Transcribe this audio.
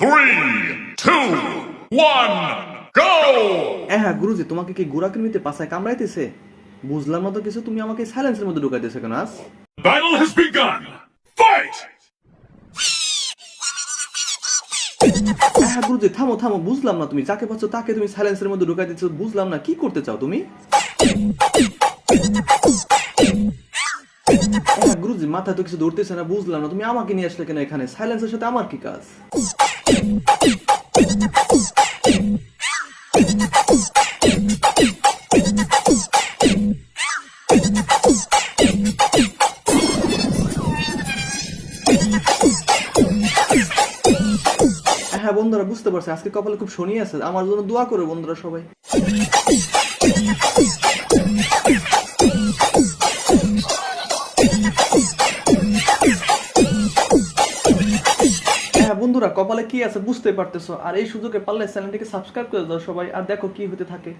3, 2, 1, go! হ্যাঁ গুরুজি, তোমাকে কি গোড়াকৃমিতে পাছায় কামড়াইতেছে? বুঝলাম না তো কিছু, তুমি আমাকে সাইলেন্সের মধ্যে ঢুকাইতেছো কেন আজ? Battle has begun! Fight! হ্যাঁ গুরুজি, থামো থামো, বুঝলাম না, তুমি যাকে পাচ্ছ তাকে তুমি সাইলেন্সের মধ্যে ঢুকাই দিচ্ছ, বুঝলাম না কি করতে চাও তুমি? হ্যাঁ গুরুজি, মাথায় তো কিছু ধরতেছে না, বুঝলাম না তুমি আমাকে নিয়ে আসলে কেন এখানে? সাইলেন্সের সাথে আমার কি কাজ? হ্যাঁ বন্ধুরা, বুঝতে পারছি আজকে কপালে খুব শনি আছে, আমার জন্য দোয়া করো বন্ধুরা সবাই। হ্যাঁ বন্ধুরা, কপালে কি আছে বুঝতে পারতেছো, আর এই সুযোগে পারলে চ্যানেলটিকে সাবস্ক্রাইব করে দাও সবাই, আর দেখো কি হতে থাকে।